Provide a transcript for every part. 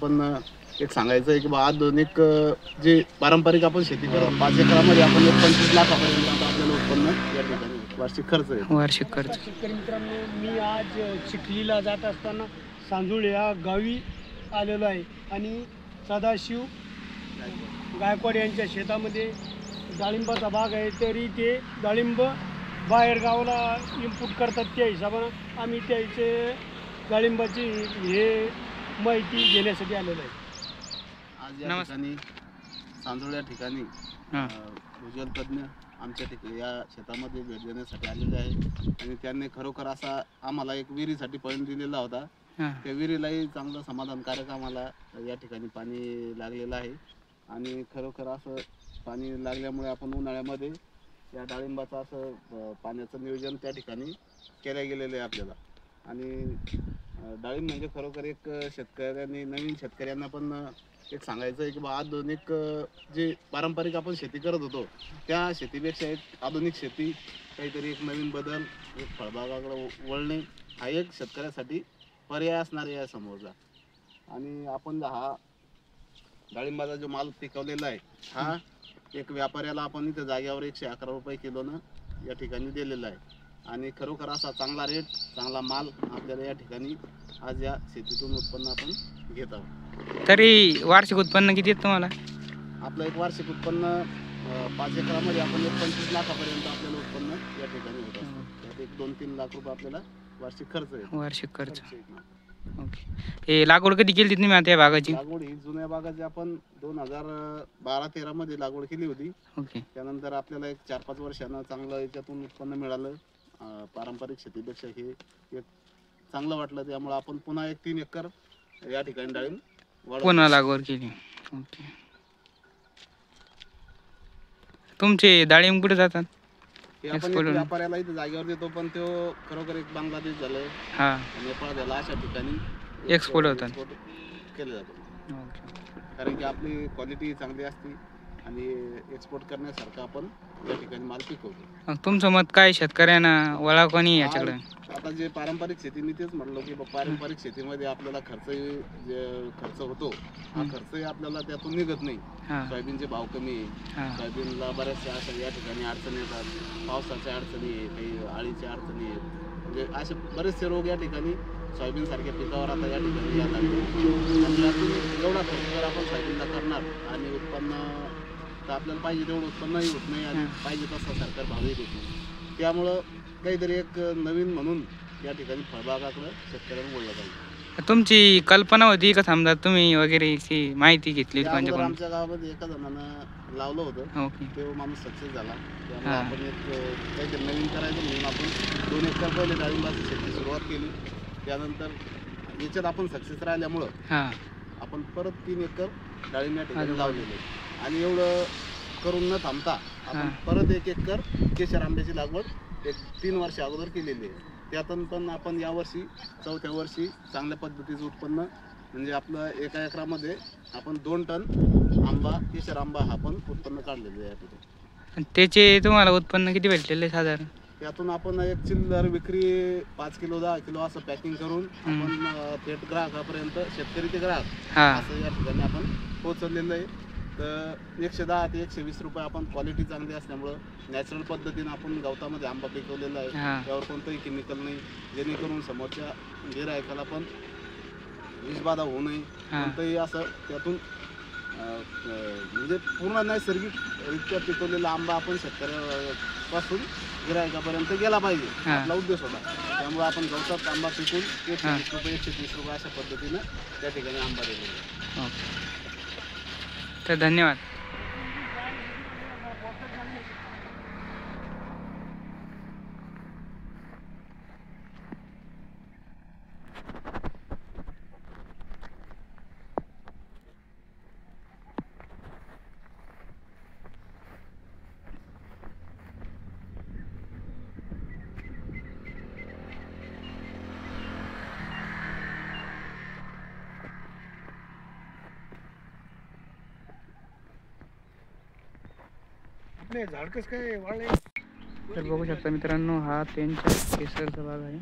पण एक सांगायचं आहे की बा आधुनिक जे पारंपरिक आपण शेती करतो 5 एकरामध्ये आपण 25 लाखापर्यंत आपल्याला उत्पन्न या ठिकाणी वार्षिक खर्च आहे. वार्षिक खर्च. शेतकरी मित्रांनो, मी आज चिखलीला जात असताना सांजुळ या गावी आलेलो आहे आणि सदाशिव गायकवाड यांच्या शेतामध्ये डाळिंबाचा बाग आहे. तरी ते डाळिंब बाहेर गावाला इम्पोर्ट करतात, त्या हिशोबानं आम्ही त्याचे डाळिंबाची हे माहिती घेण्यासाठी आलेलो आहे. आज या ठिकाणी सांजुळ या ठिकाणी भूजल तज्ञ आमच्या ठिकाणी या शेतामध्ये भेट देण्यासाठी आलेले आहे आणि त्यांनी खरोखर असा आम्हाला एक विहिरीसाठी पॉईंट दिलेला होता. त्या विहिरीलाही चांगलं समाधानकारक आम्हाला या ठिकाणी पाणी लागलेलं आहे आणि खरोखर असं पाणी लागल्यामुळे आपण उन्हाळ्यामध्ये या डाळिंबाचं असं पाण्याचं नियोजन त्या ठिकाणी केलं गेलेलं आहे आपल्याला. आणि डाळिंब म्हणजे खरोखर एक शेतकऱ्यांनी नवीन शेतकऱ्यांना पण एक सांगायचं आहे की बा आधुनिक जे पारंपरिक आपण शेती करत होतो त्या शेतीपेक्षा एक आधुनिक शेती, काहीतरी एक नवीन बदल, एक फळबागाकडे वळणे हा एक शेतकऱ्यासाठी पर्याय असणार आहे समोरचा. आणि आपण हा डाळिंबाचा जो माल पिकवलेला आहे हा एक व्यापाऱ्याला आपण इथे जागेवर 111 रुपये किलोनं या ठिकाणी दिलेला आहे आणि खरोखर असा चांगला रेट, चांगला माल आपल्याला या ठिकाणी आज या शेतीतून उत्पन्न आपण घेत आहोत. तरी वार्षिक उत्पन्न किती आहे तुम्हाला? आपलं एक वार्षिक उत्पन्न 5 एकरामध्ये आपण 25 लाखापर्यंत आपल्याला उत्पन्न या ठिकाणी होत असतं. त्यात एक 2-3 लाख रुपये आपल्याला वार्षिक खर्च आहे. वार्षिक खर्च. ओके. हे लागवड कधी केली तुम्ही आता या बागाची? लागवड ही जुन्या बागाची आपण 2012-13 मध्ये लागवड केली होती. ओके. त्यानंतर आपल्याला एक 4-5 वर्षांना चांगलं याच्यातून उत्पन्न मिळालं. पारंपरिक शेतीपेक्षा हे एक चांगलं वाटलं, त्यामुळे आपण पुन्हा एक 3 एकर या ठिकाणी डाळिंब पुन्हा लागवड केली. ओके. तुमचे डाळिंब कुठे जातात? हे आपण एक व्यापाऱ्याला इथे जागेवर देतो, पण तो खरोखर एक बांगलादेश झालं, नेपाळ झाला, अशा ठिकाणी एक्सपोर्ट होतात, केलं जातं. कारण की आपली क्वालिटी चांगली असते आणि एक्सपोर्ट करण्यासारखं आपण या ठिकाणी माल पिकवतो. तुमचं मत काय शेतकऱ्यांना वळावणी याच्याकडे? आता जे पारंपरिक शेती, मी तेच म्हणलो की पारंपरिक शेतीमध्ये आपल्याला खर्च होतो, हा खर्चही आपल्याला त्यातून निघत नाही. सोयाबीनचे भाव कमी आहे, सोयाबीनला बऱ्याचशा अशा या ठिकाणी अडचणी येतात, पावसाच्या अडचणी आहे, काही अळीच्या अडचणी आहेत, म्हणजे असे बरेचसे रोग या ठिकाणी सोयाबीन सारख्या पिकावर आता या ठिकाणी यायला लागले. आणि यातून एवढा खर्च जर आपण सोयाबीनला करणार आणि उत्पन्न तर आपल्याला पाहिजे तेवढं उत्पन्नही होत नाही आणि पाहिजे तसा सरकार भावही देत नाही. त्यामुळं काहीतरी एक नवीन म्हणून या ठिकाणी फळबागाकडं शेतकऱ्यांना वळलं पाहिजे. तुमची कल्पना होती का समजा तुम्ही वगैरे माहिती घेतली? आमच्या गावामध्ये एका जणानं लावलं होतं, तो माणूस सक्सेस झाला. त्यामुळे आपण एक काहीतरी नवीन करायचं म्हणून आपण 2 एकर पहिले डाळिंबाची शेती सुरुवात केली. त्यानंतर याच्यात आपण सक्सेस राहिल्यामुळं आपण परत 3 एकर डाळिंब या ठिकाणी लावलेले आणि एवढं करून न थांबता आपण परत 1 एकर केशर आंब्याची लागवड एक 3 वर्ष अगोदर केलेली आहे. त्यातून पण आपण यावर्षी 4थ्या वर्षी चांगल्या पद्धतीचं उत्पन्न, म्हणजे आपलं एका एकरामध्ये आपण 2 टन आंबा, केशर आंबा हा पण उत्पन्न काढलेलं आहे या ठिकाणी. त्याचे तुम्हाला उत्पन्न किती भेटलेले साधारण? त्यातून आपण एक चिल्लर विक्री 5 किलो 10 किलो असं पॅकिंग करून आपण थेट ग्राहकापर्यंत, शेतकरी ते ग्राहक असं या ठिकाणी आपण पोहोचवलेलं आहे. तर 110 ते 120 रुपये आपण क्वालिटी चांगली असल्यामुळं नॅचरल पद्धतीने आपण गवतामध्ये आंबा पिकवलेला आहे. त्यावर कोणतंही केमिकल नाही, जेणेकरून समोरच्या गिऱ्हाईकाला पण विषबाधा होऊ नये. कोणतंही असं त्यातून म्हणजे पूर्ण नैसर्गिकरित्या पिकवलेला आंबा आपण शेतकऱ्यापासून गिऱ्हाईकापर्यंत गेला पाहिजे, आपला उद्देश होता. त्यामुळे आपण गवतात आंबा पिकून 120 रुपये 130 रुपये अशा पद्धतीनं त्या ठिकाणी आंबा दिलेला आहे. तर धन्यवाद. झाड कसं काय वाळले? तर बघू शकता मित्रांनो, हा त्यांच्या केसरचा बाग आहे.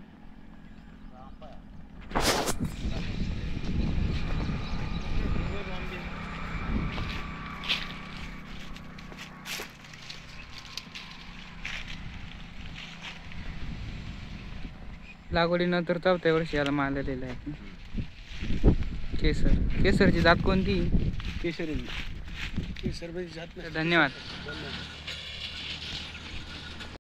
लागवडीनंतर 4थ्या वर्षी याला माल आलेला आहे. केसरची जात कोणती? केसरमध्ये जात नाही. धन्यवाद.